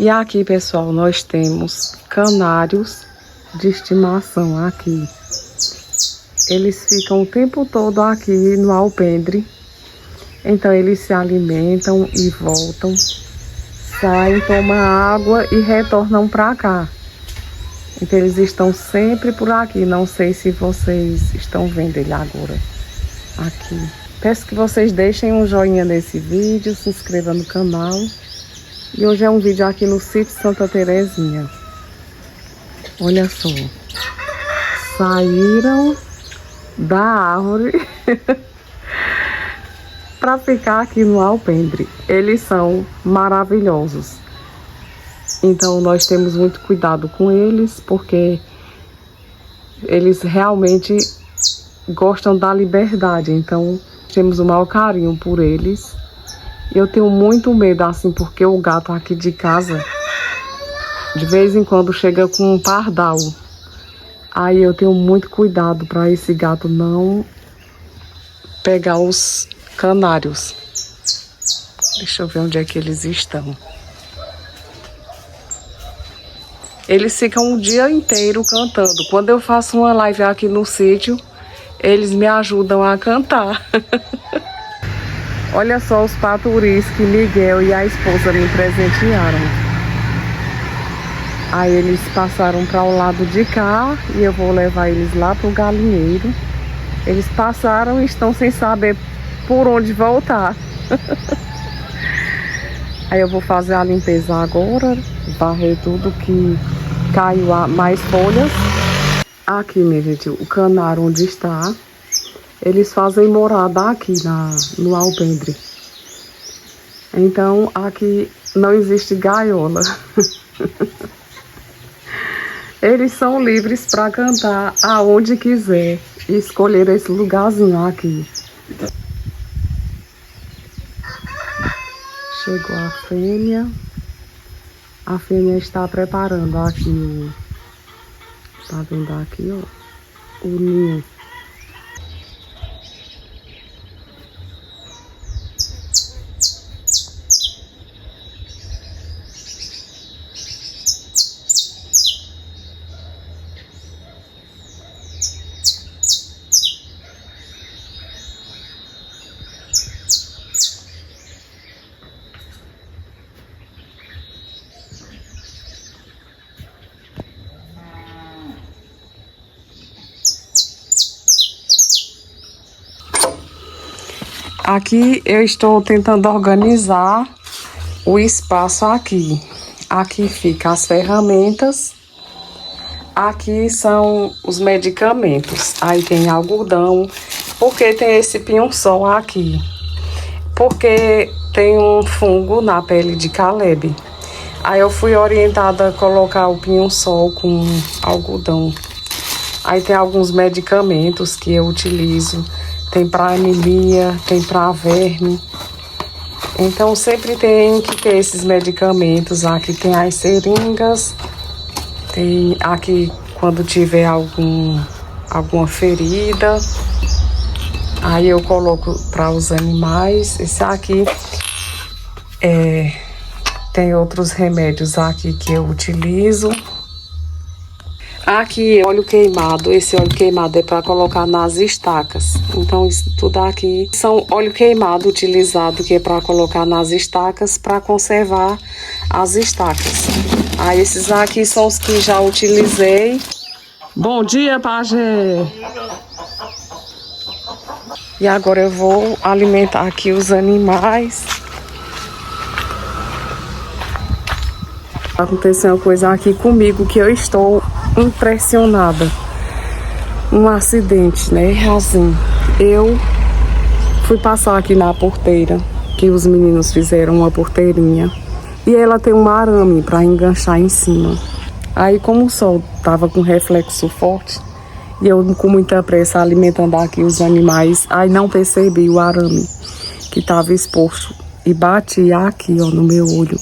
E aqui, pessoal, nós temos canários de estimação aqui. Eles ficam o tempo todo aqui no alpendre. Então eles se alimentam e voltam, saem, tomam água e retornam para cá. Então eles estão sempre por aqui. Não sei se vocês estão vendo ele agora aqui. Peço que vocês deixem um joinha nesse vídeo, se inscrevam no canal. E hoje é um vídeo aqui no sítio Santa Terezinha. Olha só. Saíram da árvore para ficar aqui no alpendre. Eles são maravilhosos. Então nós temos muito cuidado com eles, porque eles realmente gostam da liberdade. Então temos o maior carinho por eles. Eu tenho muito medo assim, porque o gato aqui de casa de vez em quando chega com um pardal. Aí eu tenho muito cuidado para esse gato não pegar os canários. Deixa eu ver onde é que eles estão. Eles ficam o dia inteiro cantando. Quando eu faço uma live aqui no sítio, eles me ajudam a cantar. Olha só os paturis que Miguel e a esposa me presentearam. Aí eles passaram para o lado de cá e eu vou levar eles lá para o galinheiro. Eles passaram e estão sem saber por onde voltar. Aí eu vou fazer a limpeza agora, varrer tudo que caiu mais folhas. Aqui, minha gente, o canário onde está, eles fazem morada aqui no alpendre. Então aqui não existe gaiola. Eles são livres para cantar aonde quiser e escolher esse lugarzinho aqui. Chegou a fêmea. A fêmea está preparando aqui tá vendo aqui, ó, o ninho. Aqui eu estou tentando organizar o espaço aqui. Aqui ficam as ferramentas. Aqui são os medicamentos. Aí tem algodão. Porque tem esse pinho-sol aqui? Porque tem um fungo na pele de Caleb. Aí eu fui orientada a colocar o pinho-sol com algodão. Aí tem alguns medicamentos que eu utilizo. Tem para anemia, tem para verme. Então sempre tem que ter esses medicamentos. Aqui tem as seringas. Tem aqui quando tiver alguma ferida. Aí eu coloco para os animais. Esse aqui tem outros remédios aqui que eu utilizo. Aqui, óleo queimado. Esse óleo queimado é para colocar nas estacas. Então, isso tudo aqui são óleo queimado utilizado, que é para colocar nas estacas, para conservar as estacas. Aí, esses aqui são os que já utilizei. Bom dia, pajé! E agora eu vou alimentar aqui os animais. Aconteceu uma coisa aqui comigo que eu estou impressionada. Um acidente, né? Assim, eu fui passar aqui na porteira, que os meninos fizeram uma porteirinha, e ela tem um arame para enganchar em cima. Aí, como o sol tava com reflexo forte e eu com muita pressa alimentando aqui os animais, aí não percebi o arame que estava exposto e bati aqui, ó, no meu olho,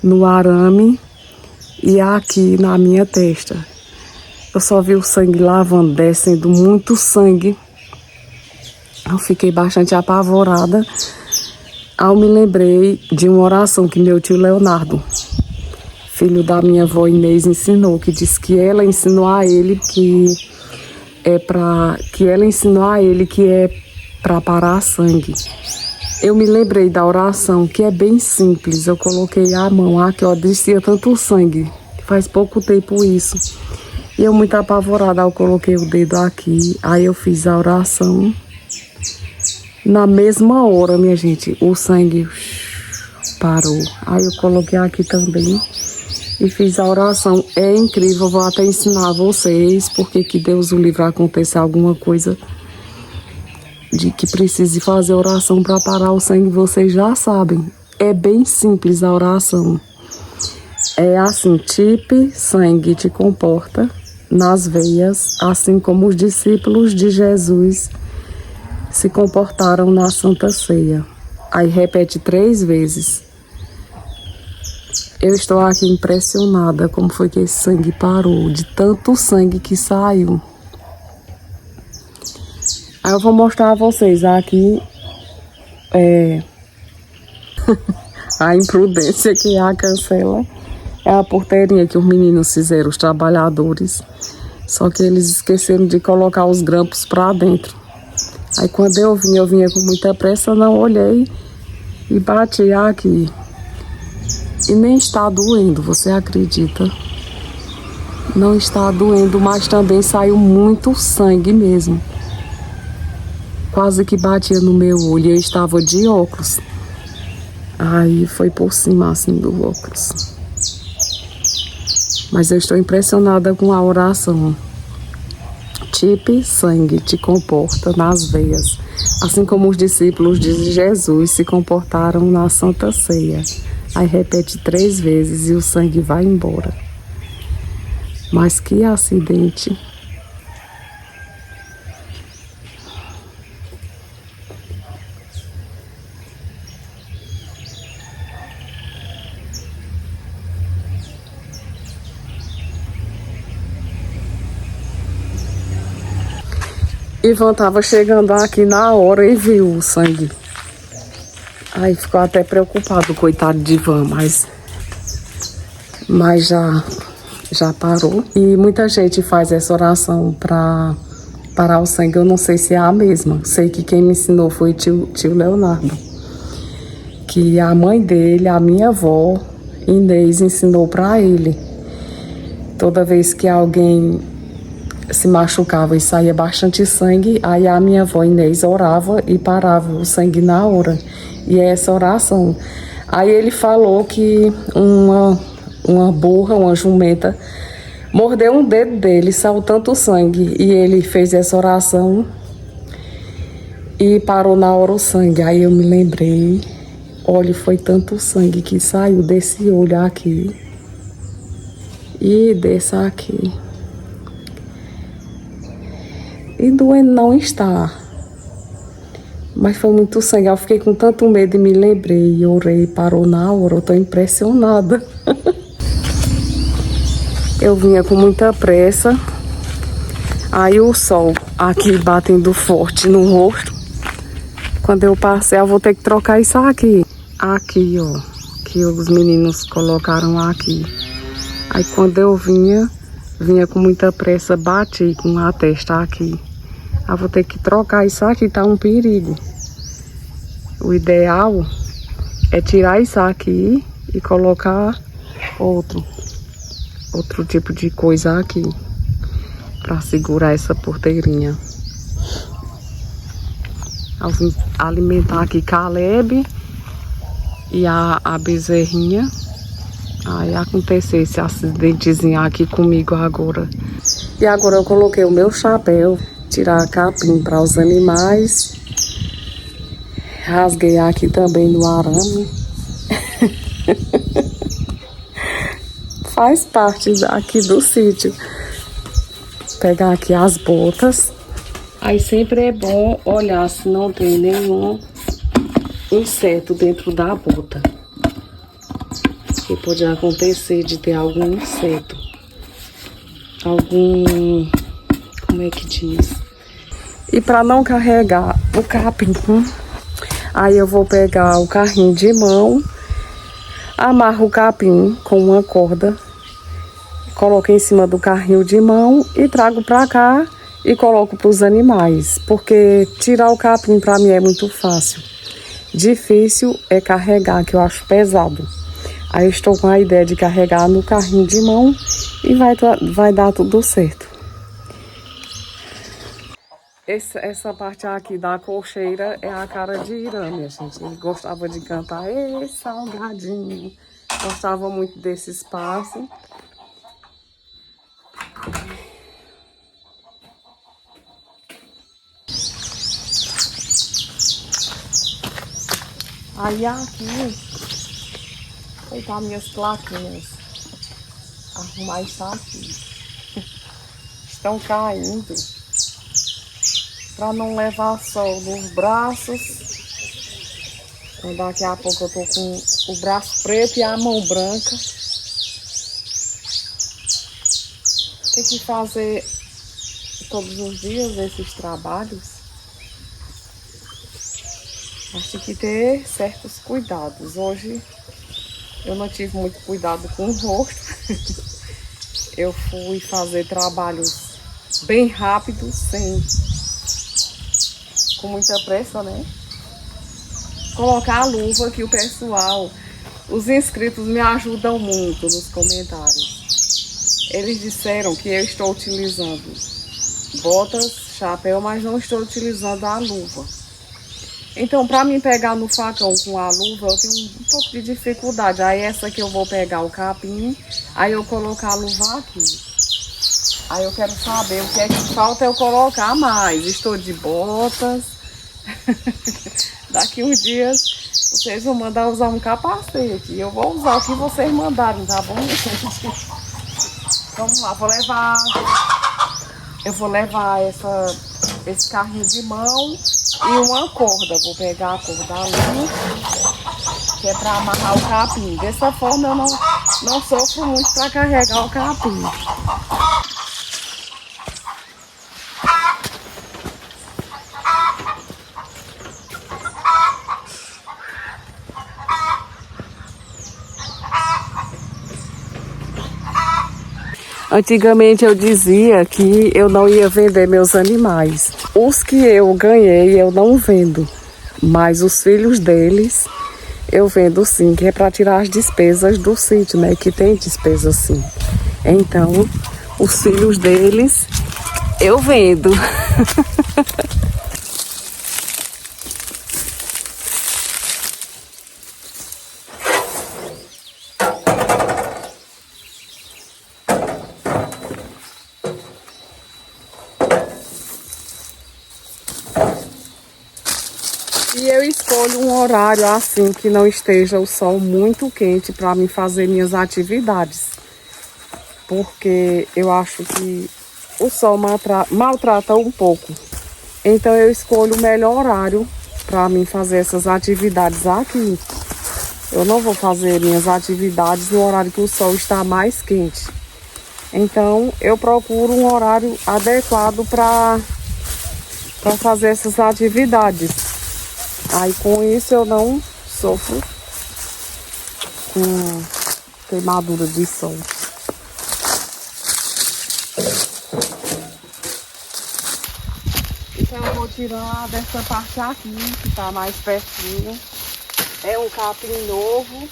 no arame. E aqui na minha testa, eu só vi o sangue lavando, descendo muito sangue. Eu fiquei bastante apavorada. Aí eu me lembrei de uma oração que meu tio Leonardo filho da minha avó Inês, ensinou, que disse que ela ensinou a ele que é para parar sangue. Eu me lembrei da oração, que é bem simples. Eu coloquei a mão aqui, ó, descia tanto sangue. Faz pouco tempo isso. E eu muito apavorada, eu coloquei o dedo aqui, aí eu fiz a oração. Na mesma hora, minha gente, o sangue parou. Aí eu coloquei aqui também e fiz a oração. É incrível, vou até ensinar a vocês, porque que Deus o livre acontecer alguma coisa de que precise fazer oração para parar o sangue, vocês já sabem. É bem simples a oração. É assim, tipe sangue te comporta nas veias, assim como os discípulos de Jesus se comportaram na Santa Ceia. Aí repete 3 vezes. Eu estou aqui impressionada como foi que esse sangue parou, de tanto sangue que saiu. Aí eu vou mostrar a vocês aqui a imprudência que é a cancela. É a porteirinha que os meninos fizeram, os trabalhadores. Só que eles esqueceram de colocar os grampos para dentro. Aí quando eu vinha com muita pressa, não olhei e bati aqui. E nem está doendo, você acredita? Não está doendo, mas também saiu muito sangue mesmo. Quase que batia no meu olho, eu estava de óculos. Aí foi por cima assim do óculos. Mas eu estou impressionada com a oração. Tipe sangue te comporta nas veias, assim como os discípulos de Jesus se comportaram na Santa Ceia. Aí repete 3 vezes e o sangue vai embora. Mas que acidente! Ivan estava chegando aqui na hora e viu o sangue. Aí ficou até preocupado, coitado de Ivan, mas já parou. E muita gente faz essa oração para parar o sangue. Eu não sei se é a mesma. Sei que quem me ensinou foi o tio Leonardo. Que a mãe dele, a minha avó, Inês, ensinou para ele. Toda vez que alguém se machucava e saía bastante sangue, aí a minha avó Inês orava e parava o sangue na hora. E é essa oração. Aí ele falou que uma burra, uma jumenta, mordeu um dedo dele, saiu tanto sangue. E ele fez essa oração e parou na hora o sangue. Aí eu me lembrei, olha, foi tanto sangue que saiu desse olho aqui e desse aqui. E doendo não está. Mas foi muito sangue. Eu fiquei com tanto medo e me lembrei. E orei, parou na hora. Eu tô impressionada. Eu vinha com muita pressa. Aí o sol aqui batendo forte no rosto. Quando eu passei, eu vou ter que trocar isso aqui. Aqui, ó. Que os meninos colocaram aqui. Aí quando eu vinha com muita pressa, bati com a testa aqui. Eu vou ter que trocar isso aqui, tá um perigo. O ideal é tirar isso aqui e colocar outro tipo de coisa aqui para segurar essa porteirinha. Eu vim alimentar aqui Caleb e a bezerrinha. Aí aconteceu esse acidentezinho aqui comigo agora. E agora eu coloquei o meu chapéu, tirar capim para os animais. Rasguei aqui também no arame. Faz parte aqui do sítio. Pegar aqui as botas. Aí sempre é bom olhar se não tem nenhum inseto dentro da bota. Que pode acontecer de ter algum inseto. Como é que diz? E para não carregar o capim, aí eu vou pegar o carrinho de mão. Amarro o capim com uma corda, coloco em cima do carrinho de mão e trago para cá e coloco para os animais, porque tirar o capim para mim é muito fácil. Difícil é carregar, que eu acho pesado. Aí eu estou com a ideia de carregar no carrinho de mão e vai dar tudo certo. Essa parte aqui da cocheira é a cara de Irã, minha gente. Ele gostava de cantar, ei, salgadinho. Gostava muito desse espaço. Aí aqui, colocar minhas plaquinhas. Arrumar isso aqui. Estão caindo. Para não levar sol nos braços. Então daqui a pouco eu tô com o braço preto e a mão branca. Tem que fazer todos os dias esses trabalhos. Mas tem que ter certos cuidados. Hoje eu não tive muito cuidado com o rosto. Eu fui fazer trabalhos bem rápidos, com muita pressa, né? Colocar a luva que o pessoal, os inscritos me ajudam muito nos comentários. Eles disseram que eu estou utilizando botas, chapéu, mas não estou utilizando a luva. Então, para mim pegar no facão com a luva, eu tenho um pouco de dificuldade. Aí essa que eu vou pegar o capim, aí eu colocar a luva aqui. Aí eu quero saber o que é que falta eu colocar mais. Estou de botas. Daqui uns dias vocês vão mandar usar um capacete. Eu vou usar o que vocês mandarem, tá bom? Vamos lá, eu vou levar esse carrinho de mão e uma corda. Vou pegar a corda ali, que é para amarrar o capim. Dessa forma eu não sofro muito para carregar o capim. Antigamente eu dizia que eu não ia vender meus animais. Os que eu ganhei eu não vendo, mas os filhos deles eu vendo sim, que é para tirar as despesas do sítio, né? Que tem despesa sim. Então, os filhos deles eu vendo. E eu escolho um horário assim que não esteja o sol muito quente para mim fazer minhas atividades. Porque eu acho que o sol maltrata um pouco. Então eu escolho o melhor horário para mim fazer essas atividades aqui. Eu não vou fazer minhas atividades no horário que o sol está mais quente. Então eu procuro um horário adequado para fazer essas atividades. Aí com isso eu não sofro com queimadura de sol. Então eu vou tirar dessa parte aqui, que tá mais pertinho. É um capim novo.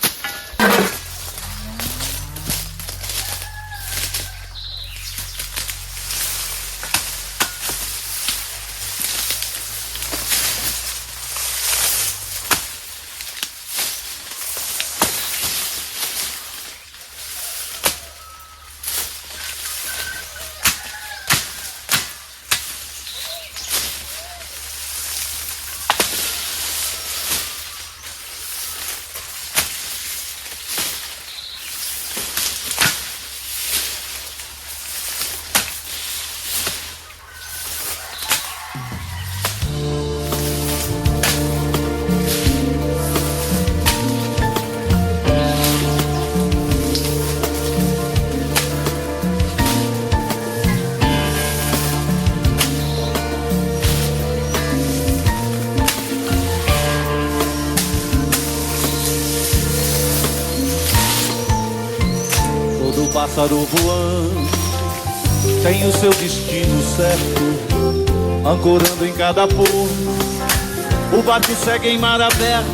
pássaro voando tem o seu destino certo, ancorando em cada porto. O barco segue em mar aberto,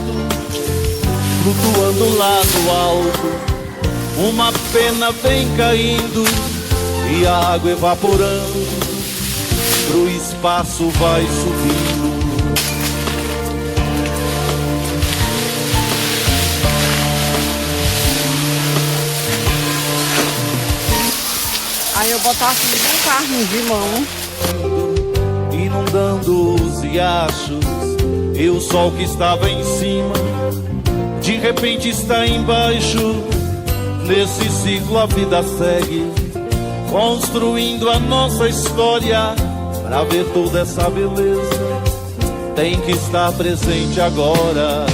flutuando lá no alto. Uma pena vem caindo e a água evaporando, pro espaço vai subindo. Aí eu botar assim com carne de mão, inundando os riachos, e o sol que estava em cima de repente está embaixo. Nesse ciclo a vida segue, construindo a nossa história. Pra ver toda essa beleza tem que estar presente agora.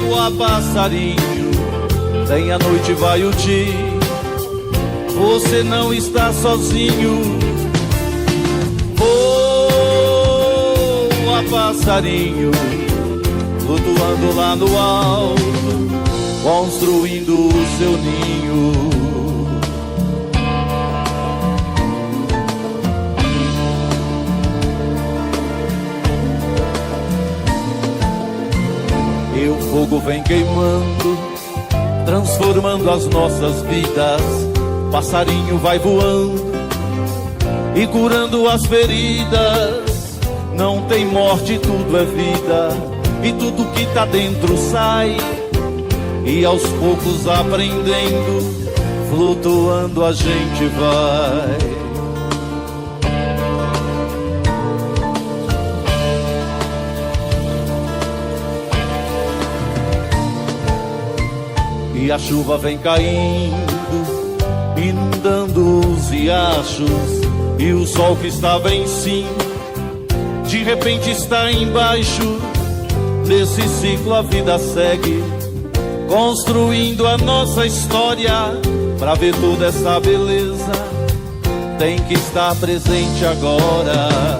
Voa, passarinho, vem a noite, vai o dia, você não está sozinho. Voa, passarinho, flutuando lá no alto, construindo o seu ninho. E o fogo vem queimando, transformando as nossas vidas. Passarinho vai voando e curando as feridas. Não tem morte, tudo é vida, e tudo que tá dentro sai. E aos poucos aprendendo, flutuando a gente vai. E a chuva vem caindo, inundando os riachos, e o sol que estava em cima de repente está embaixo. Nesse ciclo a vida segue, construindo a nossa história. Pra ver toda essa beleza tem que estar presente agora.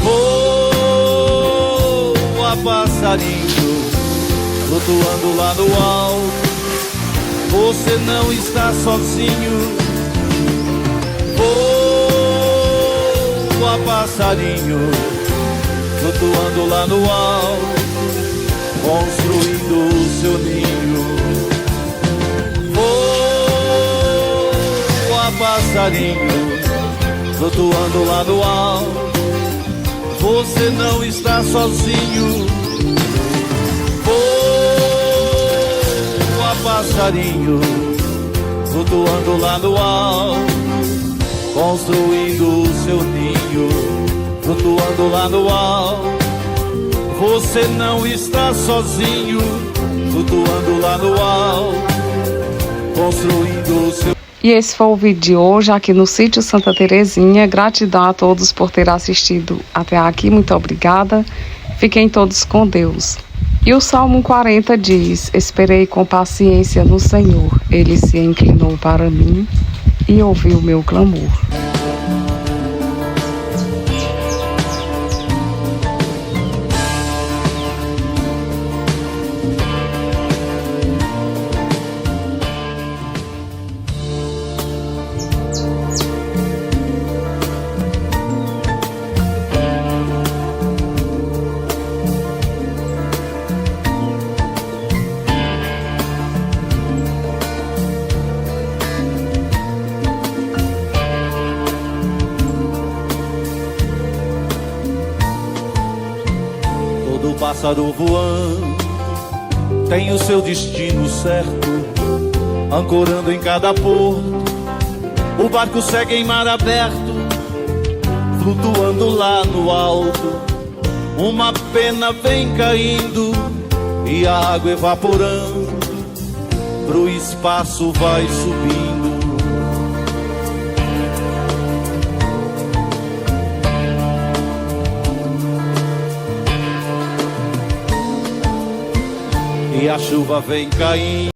Voa, passarinho, flutuando lá no alto, você não está sozinho. Voa, passarinho, flutuando lá no alto, construindo o seu ninho. Voa, passarinho, flutuando lá no alto, você não está sozinho. Voa, passarinho, flutuando lá no alto, construindo o seu ninho. Flutuando lá no alto, você não está sozinho. Flutuando lá no alto, construindo o seu... E esse foi o vídeo de hoje aqui no sítio Santa Terezinha. Gratidão a todos por ter assistido até aqui. Muito obrigada. Fiquem todos com Deus. E o Salmo 40 diz: esperei com paciência no Senhor. Ele se inclinou para mim e ouviu o meu clamor. Todo pássaro voando tem o seu destino certo, ancorando em cada porto. O barco segue em mar aberto, flutuando lá no alto. Uma pena vem caindo e a água evaporando, pro espaço vai subindo. E a chuva vem caindo.